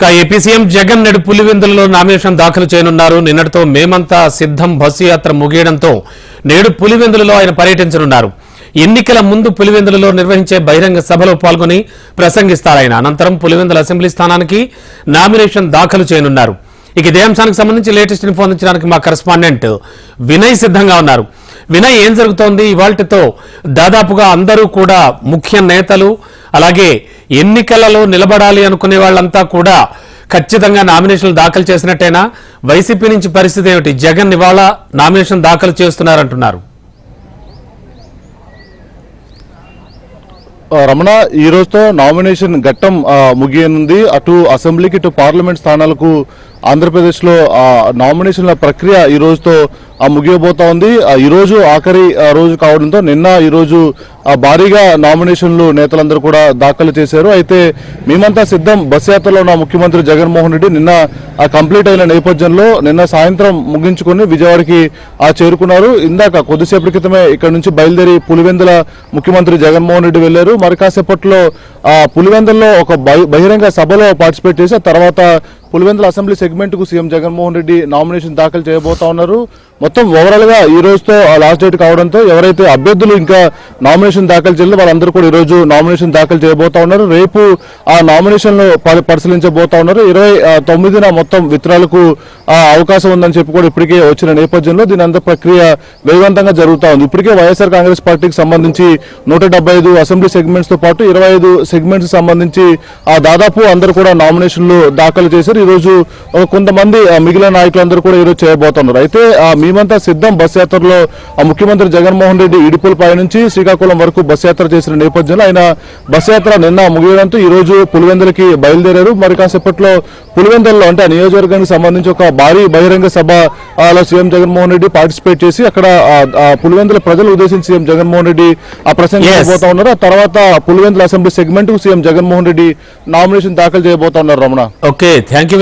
AP CM Jagan నేడు పులివెందులలో nomination దాఖలు చేయనున్నారు. నిన్నటితో మేమంతా సిద్ధం బస్సు యాత్ర ముగియడంతో నేడు పులివెందులలో ఆయన పర్యటించనున్నారు. ఎన్నికల ముందు పులివెందులలో నిర్వహించే బహిరంగ సభలో పాల్గొని ప్రసంగిస్తారు ఆయన. అనంతరం పులివెందుల అసెంబ్లీ స్థానానికి నామినేషన్ దాఖలు చేయనున్నారు. ఇక ఇదే అంశానికి సంబంధించి లేటెస్ట్ ఇన్ఫో అందించడానికి మా కరెస్పాండెంట్ వినయ్ సిద్ధంగా ఉన్నారు. వినయ్, ఏం జరుగుతోంది? ఇవాళ్టితో దాదాపుగా అందరూ కూడా ముఖ్య నేతలు, అలాగే ఎన్నికలలో నిలబడాలి అనుకునే వాళ్ళంతా కూడా ఖచ్చితంగా నామినేషన్లు దాఖలు చేసినట్టేనా? వైసీపీ నుంచి పరిస్థితి ఏమిటి? జగన్ ఇవాళ నామినేషన్ దాఖలు చేస్తున్నారంటున్నారు. రమణ, ఈ రోజుతో నామినేషన్ ఘట్టం ముగియనుంది. అటు అసెంబ్లీకి ఇటు పార్లమెంట్ స్థానాలకు ఆంధ్రప్రదేశ్లో నామినేషన్ల ప్రక్రియ ఈ రోజుతో ముగియబోతా ఉంది. ఈ రోజు ఆఖరి రోజు కావడంతో నిన్న ఈ రోజు భారీగా నామినేషన్లు నేతలందరూ కూడా దాఖలు చేశారు. అయితే మేమంతా సిద్ధం బస్ యాత్రలో ఉన్న ముఖ్యమంత్రి జగన్మోహన్ రెడ్డి నిన్న కంప్లీట్ అయిన నేపథ్యంలో నిన్న సాయంత్రం ముగించుకుని విజయవాడకి చేరుకున్నారు. ఇందాక కొద్దిసేపటి క్రితమే ఇక్కడ నుంచి బయలుదేరి పులివెందుల ముఖ్యమంత్రి జగన్మోహన్ రెడ్డి వెళ్లారు. మరి కాసేపట్లో పులివెందుల్లో ఒక బహిరంగ సభలో పార్టిసిపేట్ చేసి తర్వాత పులివెందుల అసెంబ్లీ సెగ్మెంట్ కు సీఎం జగన్మోహన్ రెడ్డి నామినేషన్ దాఖలు చేయబోతా ఉన్నారు. మొత్తం ఓవరాల్ గా ఈ రోజుతో లాస్ట్ డేట్ కావడంతో ఎవరైతే అభ్యర్థులు ఇంకా నామినేషన్ దాఖలు చేయాలో వాళ్ళందరూ కూడా ఈ రోజు నామినేషన్ దాఖలు చేయబోతా ఉన్నారు. రేపు ఆ నామినేషన్లు పరిశీలించబోతా ఉన్నారు. 29న మొత్తం విత్డ్రాలకు అవకాశం ఉందని చెప్పి కూడా ఇప్పటికే వచ్చిన నేపథ్యంలో దీని అంత ప్రక్రియ వేగవంతంగా జరుగుతా ఉంది. ఇప్పటికే వైఎస్ఆర్ కాంగ్రెస్ పార్టీకి సంబంధించి 175 అసెంబ్లీ సెగ్మెంట్స్ తో పాటు 25 సెగ్మెంట్స్ సంబంధించి దాదాపు అందరూ కూడా నామినేషన్లు దాఖలు చేశారు. ఈ రోజు కొంతమంది మిగిలిన నాయకులందరూ కూడా ఈరోజు చేయబోతున్నారు. అయితే మేమంతా సిద్ధం బస్ యాత్రలో ముఖ్యమంత్రి జగన్మోహన్ రెడ్డి ఇడుపులపై నుంచి శ్రీకాకుళం వరకు బస్ యాత్ర చేసిన నేపథ్యంలో ఆయన బస్ యాత్ర నిన్న ముగియడంతో ఈ రోజు పులివెందులకి బయలుదేరారు. మరి కాసేపట్లో పులివెందులలో అంటే ఆ నియోజకవర్గానికి సంబంధించి ఒక భారీ బహిరంగ సభలో సీఎం జగన్మోహన్ రెడ్డి పార్టిసిపేట్ చేసి అక్కడ పులివెందుల ప్రజలు ఉద్దేశించి సీఎం జగన్మోహన్ రెడ్డి ప్రసంగించబోతా ఉన్నారు. ఆ తర్వాత పులివెందుల అసెంబ్లీ సెగ్మెంట్ కు సీఎం జగన్మోహన్ రెడ్డి నామినేషన్ దాఖలు చేయబోతా ఉన్నారు. Ramana, okay, thank you.